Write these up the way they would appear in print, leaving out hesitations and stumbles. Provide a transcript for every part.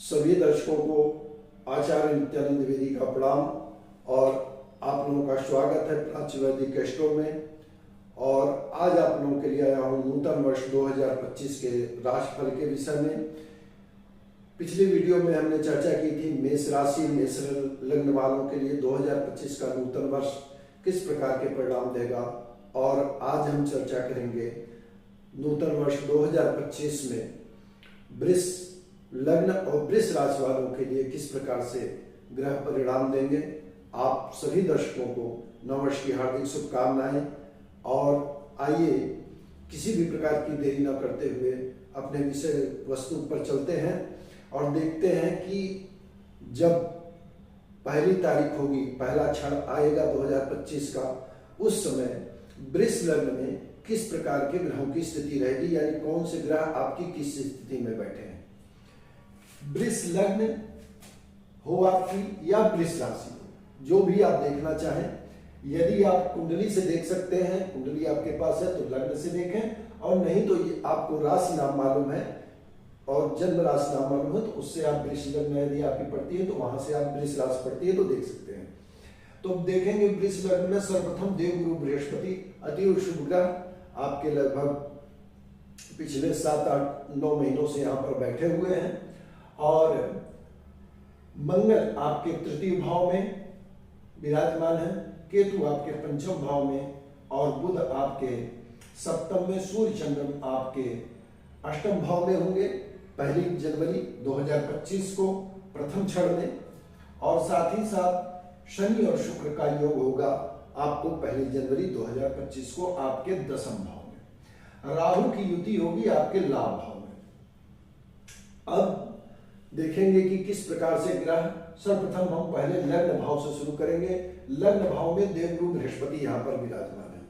सभी दर्शकों को आचार्य नित्यानंद द्विवेदी का प्रणाम और आप लोगों का स्वागत है प्राच्य वैदिक कैस्ट्रो में। और आज आप लोगों के लिए आया हूँ नूतन वर्ष 2025 के राशिफल के विषय में। पिछली वीडियो में हमने चर्चा की थी मेष राशि मेष लग्न वालों के लिए 2025 का नूतन वर्ष किस प्रकार के परिणाम देगा, और आज हम चर्चा करेंगे नूतन वर्ष 2025 में वृष लग्न और वृष राशि वालों के लिए किस प्रकार से ग्रह परिणाम देंगे। आप सभी दर्शकों को नववर्ष की हार्दिक शुभकामनाएं। और आइए किसी भी प्रकार की देरी न करते हुए अपने विषय वस्तु पर चलते हैं और देखते हैं कि जब पहली तारीख होगी, पहला क्षण आएगा 2025 का, उस समय वृष लग्न में किस प्रकार के ग्रहों की स्थिति रहेगी, यानी कौन से ग्रह आपकी किस स्थिति में बैठे हैं। वृष लग्न हो आपकी या वृष राशि हो, जो भी आप देखना चाहें। यदि आप कुंडली से देख सकते हैं, कुंडली आपके पास है तो लग्न से देखें, और नहीं तो आपको राशि नाम मालूम है और जन्म राशि नाम मालूम है तो उससे आप वृष लग्न यदि आपकी पड़ती है तो वहां से आप वृष राशि पड़ती है तो देख सकते हैं। तो देखेंगे वृष लग्न में सर्वप्रथम देवगुरु बृहस्पति अति शुभ ग्रह आपके लगभग पिछले 7-8-9 महीनों से यहाँ पर बैठे हुए हैं। और मंगल आपके तृतीय भाव में विराजमान है, केतु आपके पंचम भाव में, और बुध आपके सप्तम में, सूर्य चंद्र आपके अष्टम भाव में होंगे 1 जनवरी 2025 को प्रथम क्षण में। और साथ ही साथ शनि और शुक्र का योग होगा आपको 1 जनवरी 2025 को आपके दसम भाव में। राहु की युति होगी आपके लाभ भाव में। अब देखेंगे कि किस प्रकार से ग्रह, सर्वप्रथम हम पहले लग्न भाव से शुरू करेंगे। लग्न भाव में देवगुरु बृहस्पति यहाँ पर विराजमान है।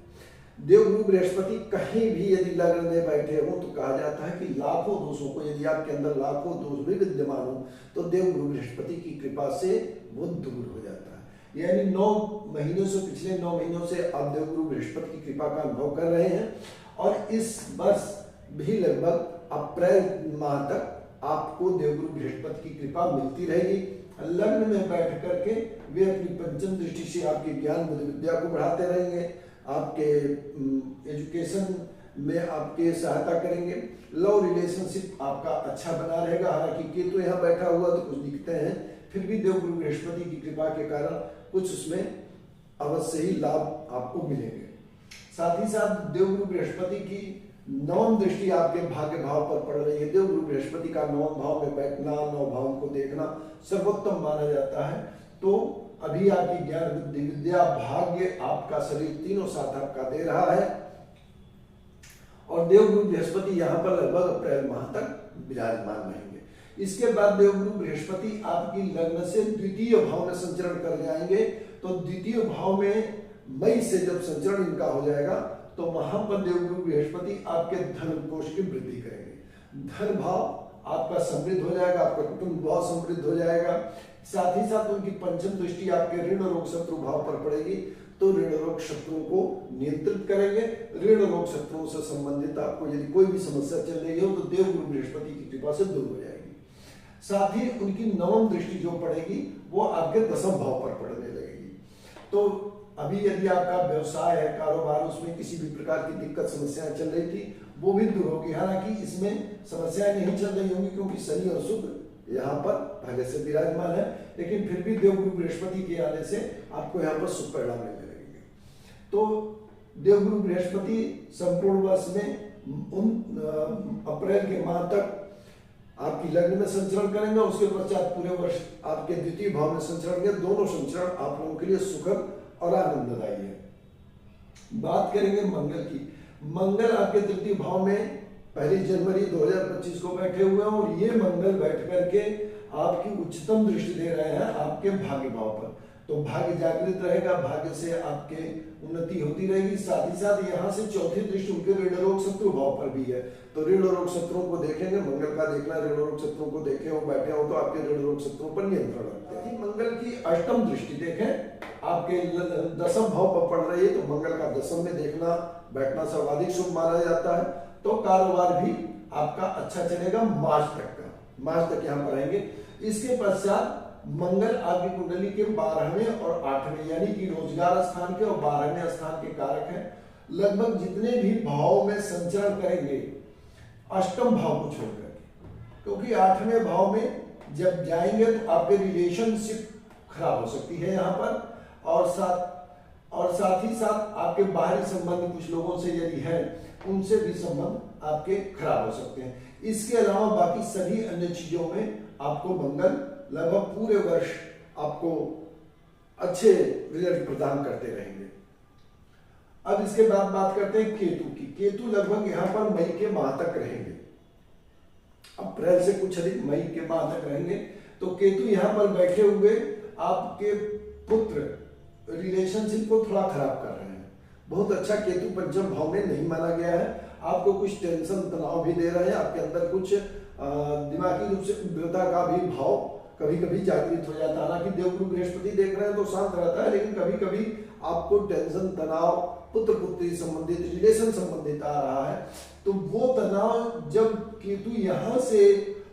देवगुरु बृहस्पति कहीं भी यदि लग्न में बैठे हो तो कहा जाता है कि लाखों दोषों को, यदि आपके अंदर लाखों दोष भी विद्यमान हो तो देवगुरु बृहस्पति की कृपा से वो दूर हो जाता है। यानी 9 महीनों से, पिछले 9 महीनों से आप देवगुरु बृहस्पति की कृपा का अनुभव कर रहे हैं। और इस वर्ष भी लगभग अप्रैल माह तक आपको देवगुरु बृहस्पति की कृपा मिलती रहेगी। लग्न में बैठ करके वे अपनी पंचम दृष्टि से आपकी ज्ञान बुद्धि विद्या को बढ़ाते रहेंगे, आपके एजुकेशन में आपके सहायता करेंगे। लव रिलेशनशिप आपका अच्छा बना रहेगा। हालांकि केतु यहाँ बैठा हुआ तो कुछ दिखते हैं, फिर भी देवगुरु बृहस्पति की कृपा के कारण कुछ उसमें अवश्य ही लाभ आपको मिलेंगे। साथ ही साथ देवगुरु बृहस्पति की नवम दृष्टि आपके भाग्य भाव पर पड़ रही है। देवगुरु बृहस्पति का नवम भाव में बैठना, नव भाव को देखना सर्वोत्तम माना जाता है। तो अभी आपकी ज्ञान बुद्धि विद्या भाग्य आपका शरीर तीनों साथ आपका दे रहा है। और देवगुरु बृहस्पति यहाँ पर लगभग अप्रैल माह तक विराजमान रहेंगे। इसके बाद देवगुरु बृहस्पति आपकी लग्न से द्वितीय भाव में संचरण कर जाएंगे। तो द्वितीय भाव में मई से जब संचरण इनका हो जाएगा तो वहां पर देवगुरु बृहस्पति आपके धन कोष की वृद्धि करेंगे। धन भाव आपका समृद्ध हो जाएगा, आपका कुटुंब बहुत समृद्ध हो जाएगा। साथ ही साथ उनकी पंचम दृष्टि आपके ऋण रोग शत्रु भाव पर पड़ेगी तो ऋण रोग शत्रुओं को नियंत्रित करेंगे। ऋण रोग शत्रुओं से संबंधित आपको यदि कोई भी समस्या चल रही हो तो देवगुरु बृहस्पति की कृपा से दूर हो जाएगी। साथ ही उनकी नवम दृष्टि जो पड़ेगी वो आपके दसम भाव पर पड़ने लगेगी। तो अभी यदि आपका व्यवसाय है, कारोबार, उसमें किसी भी प्रकार की दिक्कत समस्याएं चल रही थी वो भी दूर होगी। हालांकि इसमें समस्याएं नहीं चल रही होंगी क्योंकि शनि और शुक्र यहाँ पर पहले से विराजमान है, लेकिन फिर भी देवगुरु बृहस्पति के आने से आपको यहाँ पर शुभ परिणाम मिलने लगेंगे। तो देवगुरु बृहस्पति संपूर्ण वर्ष में अप्रैल के माह तक आपकी लग्न में संचरण करेंगे। उसके पश्चात पूरे वर्ष आपके द्वितीय भाव में संचरण करेंगे। दोनों संचरण आप लोगों के लिए सुखद और आनंददायी है। बात करेंगे मंगल की। मंगल आपके तृतीय भाव में 1 जनवरी 2025 को बैठे हुए हैं और ये मंगल बैठ करके आपकी उच्चतम दृष्टि दे रहे हैं आपके भाग्य भाव पर। तो भाग्य जागृत रहेगा, भाग्य से आपके उन्नति होती रहेगी। साथ ही साथ यहाँ से चौथी दृष्टि उनके ऋण रोग शत्रु भाव पर भी है। तो ऋण रोग शत्रुओं को देखेंगे, मंगल का देखना, ऋण रोग शत्रुओं को देखे हो, बैठे हो तो आपके ऋण रोग शत्रुओं पर नियंत्रण रखते हैं। मंगल की अष्टम दृष्टि देखें आपके दसम भाव पर पड़ रही है तो मंगल का दसम में देखना बैठना सर्वाधिक शुभ माना जाता है। तो कारोबार भी आपका अच्छा चलेगा मार्च तक का। मार्च तक यहाँ पर रहेंगे। इसके पश्चात मंगल आपकी कुंडली के 12वें और 8वें यानी कि रोजगार स्थान के और 12वें स्थान के कारक हैं। लगभग जितने भी भाव में संचरण करेंगे अष्टम भाव को छोड़कर, क्योंकि 8वें भाव में जब जाएंगे तो आपके रिलेशनशिप खराब हो सकती है यहाँ पर, और साथ ही साथ आपके बाहरी संबंध कुछ लोगों से यदि है उनसे भी संबंध आपके खराब हो सकते हैं। इसके अलावा बाकी सभी अन्य चीजों में आपको मंगल लगभग पूरे वर्ष आपको अच्छे रिजल्ट प्रदान करते रहेंगे। अब इसके बाद बात करते हैं केतु की। केतु लगभग यहाँ पर मई के माह तक रहेंगे, अप्रैल से कुछ अधिक मई के माह तक रहेंगे। तो केतु यहाँ पर बैठे हुए आपके पुत्र रिलेशनशिप को थोड़ा खराब कर रहे हैं। बहुत अच्छा केतु पंचम भाव में नहीं माना गया है, आपको कुछ टेंशन तनाव भी दे रहे हैं, आपके अंदर कुछ दिमागी रूप से उग्रता का भी भाव कभी कभी जागृत हो जाता है। हालांकि देवगुरु बृहस्पति देख रहे हैं तो शांत रहता है, लेकिन कभी कभी आपको टेंशन तनाव पुत्र पुत्री संबंधित रिलेशन संबंधित आ रहा है। तो वो तनाव जब केतु यहाँ से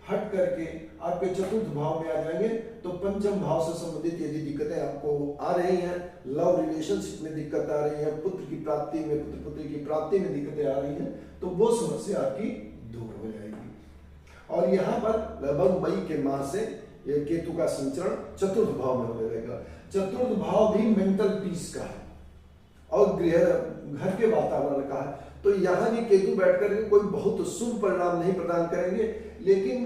हट करके आपके चतुर्थ भाव में आ जाएंगे तो पंचम भाव से संबंधित यदि दिक्कतें आपको आ रही हैं, लव रिलेशनशिप में दिक्कत आ रही है, पुत्र की प्राप्ति में, पुत्र पुत्री की प्राप्ति में दिक्कतें आ रही हैं, तो वो समस्या आपकी दूर हो जाएगी। और यहाँ पर लगभग मई के माह से ये केतु का संचरण चतुर्थ भाव में होने लगेगा। चतुर्थ भाव भी मेंटल पीस का है और गृह घर के वातावरण का है। तो यहाँ भी केतु बैठ करके कोई बहुत शुभ परिणाम नहीं प्रदान करेंगे, लेकिन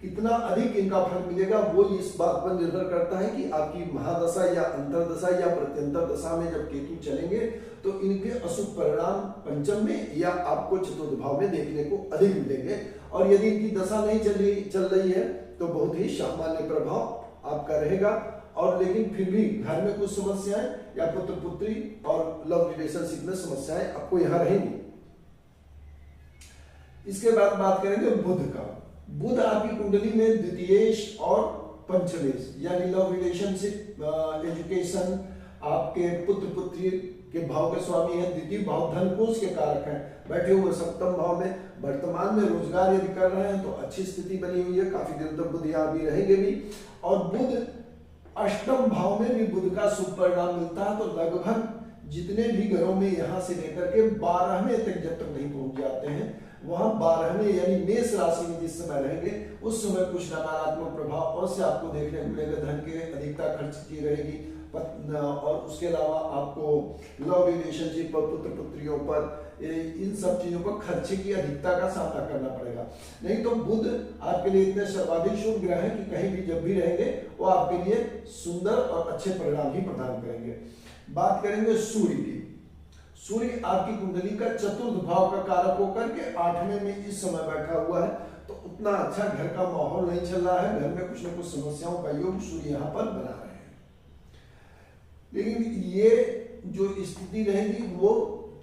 कितना अधिक इनका फल मिलेगा वो इस बात पर निर्भर करता है कि आपकी महादशा या अंतरदशा या प्रत्यंतर दशा में जब केतु चलेंगे तो इनके अशुभ परिणाम पंचम में या आपको चतुर्थ भाव में देखने को अधिक मिलेंगे। और यदि इनकी दशा नहीं चल रही है तो बहुत ही सामान्य प्रभाव आपका रहेगा। और लेकिन फिर भी घर में कुछ समस्याएं या पुत्र पुत्री और लव रिलेशनशिप में समस्याएं आपको यहाँ रहेंगी। इसके बाद बात करेंगे बुध का। बुध आपकी कुंडली में द्वितीयेश और पंचमेश यानी लव रिलेशनशिप, एजुकेशन, आपके पुत्र पुत्री के भाव के स्वामी है। द्वितीय भाव धन कोष के कारक हैं, बैठे हुए सप्तम भाव में। वर्तमान में रोजगार यदि कर रहे हैं तो अच्छी स्थिति बनी हुई है, काफी दिन तक बुध यहाँ भी रहेंगे भी। और बुध अष्टम भाव में भी बुध का शुभ परिणाम मिलता है। तो लगभग जितने भी घरों में यहाँ से लेकर के 12वें तक जब तक नहीं पहुंच जाते हैं, वहां 12वें यानी मेष राशि में जिस समय रहेंगे उस समय कुछ नकारात्मक प्रभाव और से आपको देखने को मिलेगा। धन की अधिकता खर्च की रहेगी, और उसके अलावा आपको लव रिलेशनशिप पर, पुत्र पुत्रियों पर, इन सब चीजों पर खर्चे की अधिकता का सामना करना पड़ेगा। नहीं तो बुध आपके लिए इतने सर्वाधिक शुभ ग्रह है कि कहीं भी जब भी रहेंगे वो आपके लिए सुंदर और अच्छे परिणाम ही प्रदान करेंगे। बात करेंगे सूर्य की। सूर्य आपकी कुंडली का चतुर्थ भाव का कारक होकर के 8वें में इस समय बैठा हुआ है। तो उतना अच्छा घर का माहौल नहीं चल रहा है, घर में कुछ न कुछ समस्याओं का योग सूर्य यहाँ पर बना रहे हैं। लेकिन ये जो स्थिति रहेगी वो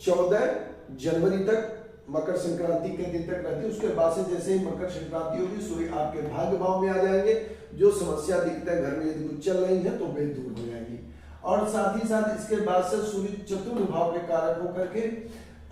14 जनवरी तक मकर संक्रांति के दिन तक रहती है। उसके बाद से जैसे ही मकर संक्रांति होगी सूर्य आपके भाग्य भाव में आ जाएंगे। जो समस्या दिखता है घर में यदि कुछ चल रही है तो वे दूर हो जाएगी। और साथ ही साथ इसके बाद से सूर्य चतुर्थ भाव के कारक होकर के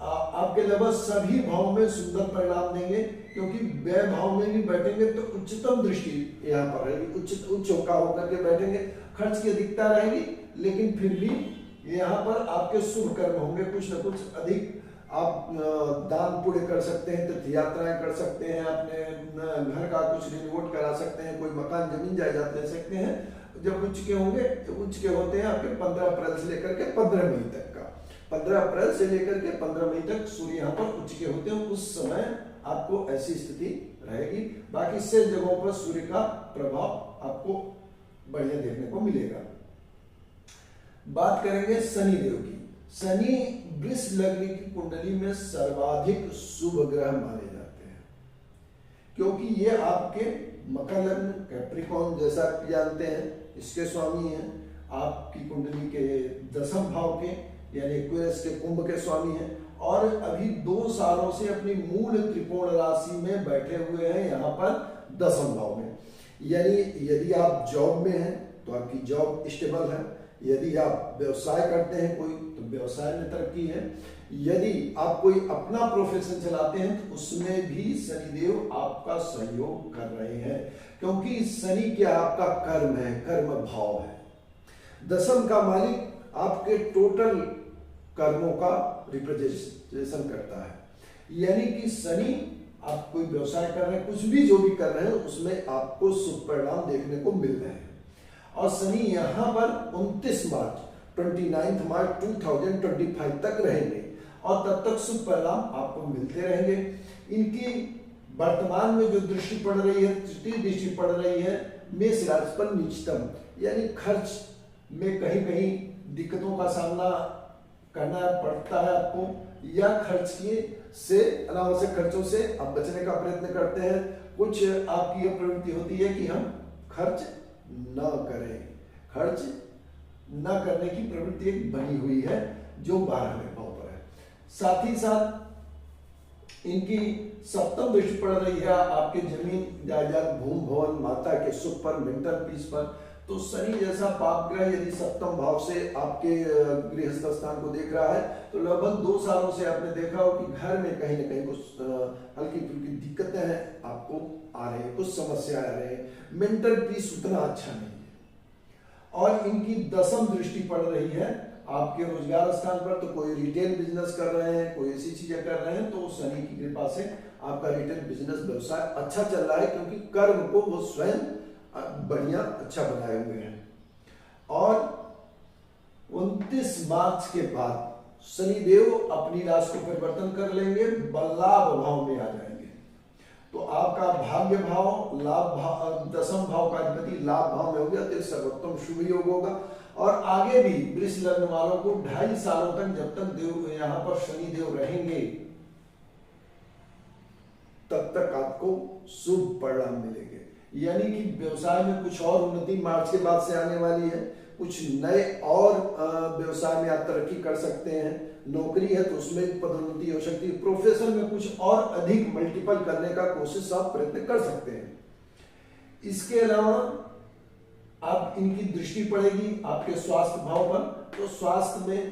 आपके लगभग सभी भाव में सुंदर परिणाम देंगे, क्योंकि व्यय भाव में भी बैठेंगे तो उच्चतम दृष्टि यहाँ पर रहेगी, उच्च होकर होकर के बैठेंगे। खर्च की अधिकता रहेगी, लेकिन फिर भी यहाँ पर आपके शुभ कर्म होंगे। कुछ न कुछ अधिक आप दान पुण्य कर सकते हैं, तीर्थ यात्राएं कर सकते हैं, अपने घर का कुछ रिनोवेट करा सकते हैं, कोई मकान जमीन जायदाद ले सकते हैं। जब उच्च के होंगे, उच्च के होते हैं आपके 15 अप्रैल से लेकर के 15 मई तक का, 15 अप्रैल से लेकर के 15 मई तक सूर्य यहाँ पर उच्च के होते हैं। उस समय आपको ऐसी स्थिति रहेगी। बाकी से जगहों पर सूर्य का प्रभाव आपको बढ़िया देखने को मिलेगा। बात करेंगे शनि देव की। शनि वृष लग्न की कुंडली में सर्वाधिक शुभ ग्रह माने जाते हैं, क्योंकि ये आपके मकर लग्न कैप्रिकॉर्न जैसा आप जानते हैं इसके स्वामी हैं। आपकी कुंडली के 10वें भाव के यानी एक्वेरियस के कुंभ के स्वामी हैं, और अभी 2 सालों से अपनी मूल त्रिकोण राशि में बैठे हुए हैं यहाँ पर 10वें भाव में। यानी यदि आप जॉब में हैं तो आपकी जॉब स्टेबल है, यदि आप व्यवसाय करते हैं कोई तो व्यवसाय में तरक्की है, यदि आप कोई अपना प्रोफेशन चलाते हैं तो उसमें भी शनिदेव आपका सहयोग कर रहे हैं, क्योंकि शनि क्या आपका कर्म है, कर्म भाव है। दशम का मालिक आपके टोटल कर्मों का रिप्रेजेंटेशन करता है, यानी कि शनि आप कोई व्यवसाय कर रहे हैं, कुछ भी जो भी कर रहे हैं उसमें आपको शुभ परिणाम देखने को मिल रहे हैं। और शनि यहाँ पर 29 मार्च 29 मार्च 2025 तक रहेंगे और तब तक शुभ परिणाम आपको मिलते रहेंगे। इनकी वर्तमान में जो दृष्टि पड़ रही है, तृतीय दृष्टि पड़ रही है मेष राशि पर नीचतम, यानी खर्च में कहीं कहीं दिक्कतों का सामना करना पड़ता है आपको, या खर्च किए से अनावश्यक खर्चों से आप बचने का प्रयत्न करते हैं। कुछ आपकी यह प्रवृत्ति होती है कि हम खर्च न करें, खर्च न करने की प्रवृत्ति एक बनी हुई है जो 12वें भाव पर है। साथ ही साथ इनकी सप्तम दृष्टि पड़ रही है आपके जमीन जायदाद भूमि भवन माता के सुख पर, मेंटल पीस पर। तो शनि जैसा पाप ग्रह यदि सप्तम भाव से आपके गृहस्थ स्थान को देख रहा है तो लगभग 2 सालों से आपने देखा हो कि घर में कहीं ना कहीं कुछ हल्की फुल्की दिक्कतें हैं आपको आ रही है, कुछ समस्या आ रही है, मेंटल पीस उतना अच्छा नहीं है। और इनकी दशम दृष्टि पड़ रही है आपके रोजगार स्थान पर, तो कोई रिटेल बिजनेस कर रहे हैं, कोई ऐसी चीजें कर रहे हैं, तो शनि की कृपा से आपका रिटेल बिजनेस व्यवसाय अच्छा चल रहा है, क्योंकि कर्म को वो स्वयं बढ़िया अच्छा बनाए हुए हैं। और 29 मार्च के बाद शनिदेव अपनी राशि को परिवर्तन कर लेंगे, लाभ भाव में आ जाएंगे। तो आपका भाग्य भाव, लाभ भाव, दशम भाव का अधिपति लाभ भाव में हो गया तो सर्वोत्तम शुभ योग होगा। और आगे भी वृष लग्न वालों को 2.5 सालों तक जब तक देव यहाँ पर शनिदेव रहेंगे तब तक आपको शुभ परिणाम मिलेंगे, यानी कि व्यवसाय में कुछ और उन्नति मार्च के बाद से आने वाली है, कुछ नए और व्यवसाय में आप तरक्की कर सकते हैं। नौकरी है तो उसमें पदोन्नति हो सकती है, प्रोफेशन में कुछ और अधिक मल्टीपल करने का कोशिश आप प्रयत्न कर सकते हैं। इसके अलावा आप इनकी दृष्टि पड़ेगी आपके स्वास्थ्य भाव पर, तो स्वास्थ्य में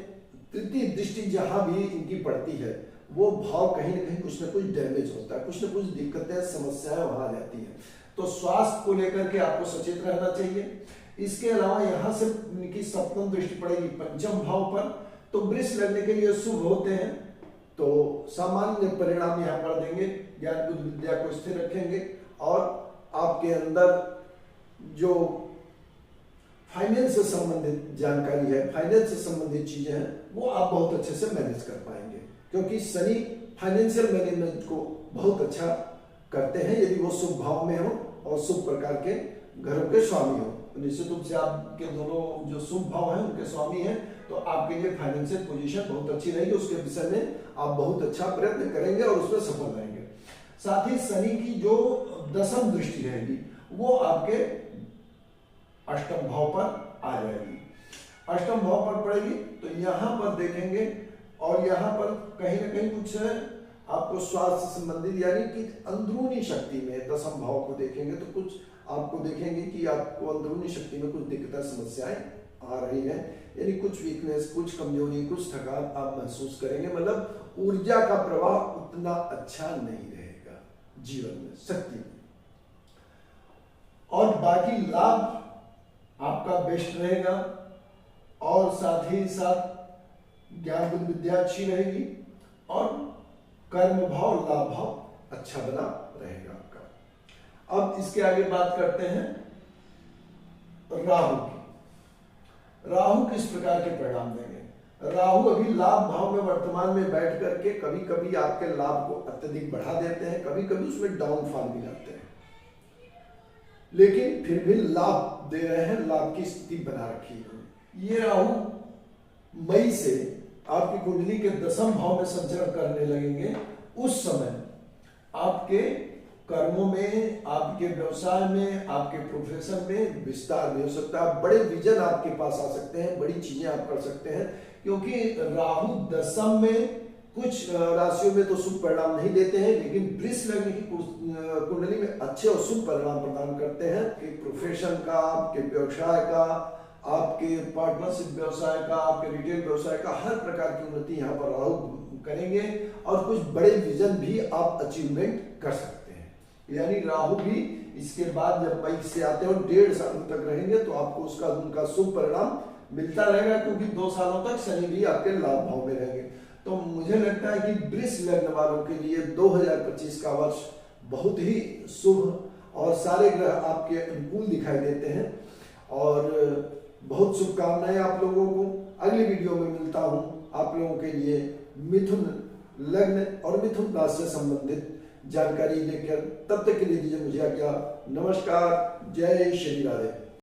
तृतीय दृष्टि जहां भी इनकी पड़ती है वो भाव कहीं ना कहीं कुछ ना कुछ डैमेज होता है, कुछ ना कुछ दिक्कतें समस्याएं वहां आ जाती है, तो स्वास्थ्य को लेकर के आपको सचेत रहना चाहिए। इसके अलावा यहाँ से इनकी सप्तम दृष्टि पड़ेगी पंचम भाव पर, तो वृष लगने के लिए शुभ होते हैं, तो सामान्य परिणाम यहाँ पर देंगे, ज्ञान बुद्धि विद्या को स्थिर रखेंगे और आपके अंदर जो फाइनेंस से संबंधित जानकारी है, फाइनेंस से संबंधित चीजें हैं, वो आप बहुत अच्छे से मैनेज कर पाएंगे, क्योंकि शनि फाइनेंशियल मैनेजमेंट को बहुत अच्छा करते हैं यदि वो शुभ भाव में हो और शुभ प्रकार के घरों के स्वामी हो। तो निश्चित रूप से आपके दोनों जो शुभ भाव हैं उनके स्वामी हैं, तो आपके लिए फाइनेंशियल पोजीशन बहुत अच्छी रहेगी, उसके विषय में आप बहुत अच्छा प्रयत्न करेंगे और उसमें सफल रहेंगे। साथ ही शनि की जो दशम दृष्टि रहेगी वो आपके अष्टम भाव पर आ जाएगी, अष्टम भाव पर पड़ेगी, तो यहाँ पर देखेंगे और यहाँ पर कहीं ना कहीं कुछ आपको स्वास्थ्य संबंधित यानी कि अंदरूनी शक्ति में दशम भाव को देखेंगे तो कुछ आपको देखेंगे कि आपको अंदरूनी शक्ति में कुछ दिक्कतें समस्याएं आ रही हैं, यानी कुछ वीकनेस, कुछ कमजोरी, कुछ थकान आप महसूस करेंगे, मतलब ऊर्जा का प्रवाह उतना अच्छा नहीं रहेगा जीवन में, शक्ति में। और बाकी लाभ आपका बेस्ट रहेगा और साथ ही साथ ज्ञान बुद्धि विद्या अच्छी रहेगी और कर्म भाव लाभ भाव अच्छा बना रहेगा आपका। अब इसके आगे बात करते हैं राहु की। राहु किस प्रकार के परिणाम देंगे? राहु अभी लाभ भाव में वर्तमान में बैठ करके कभी कभी आपके लाभ को अत्यधिक बढ़ा देते हैं, कभी कभी उसमें डाउनफॉल भी लाते हैं, लेकिन फिर भी लाभ दे रहे हैं, लाभ की स्थिति बना रखी है। ये राहु मई से आपकी कुंडली के दशम भाव में संचरण करने लगेंगे, उस समय आपके कर्मों में, आपके व्यवसाय में, आपके प्रोफेशन में विस्तार भी हो सकता है, बड़े विजन आपके पास आ सकते हैं, बड़ी चीजें आप कर सकते हैं, क्योंकि राहु दशम में कुछ राशियों में तो शुभ परिणाम नहीं देते हैं, लेकिन वृष लग्न की कुंडली में अच्छे और शुभ परिणाम प्रदान करते हैं कि प्रोफेशन का, आपके व्यवसाय का, आपके पार्टनरशिप व्यवसाय का, आपके रिटेल व्यवसाय का, हर प्रकार की उन्नति यहाँ पर राहु करेंगे और कुछ बड़े विजन भी आप अचीवमेंट कर सकते हैं। यानी राहु भी इसके बाद जब मई से आते हैं और 1.5 साल तक रहेंगे तो आपको उसका उनका शुभ परिणाम मिलता रहेगा, क्योंकि 2 सालों तक शनि भी आपके लाभ भाव में रहेंगे। तो मुझे लगता है कि वृष लग्न वालों के लिए 2025 का वर्ष बहुत ही शुभ और सारे ग्रह आपके अनुकूल दिखाई देते हैं और बहुत शुभकामनाएं आप लोगों को। अगली वीडियो में मिलता हूं आप लोगों के लिए मिथुन लग्न और मिथुन राशि से संबंधित जानकारी लेकर। तब तक के लिए दीजिए मुझे आज्ञा। नमस्कार, जय श्री राधे।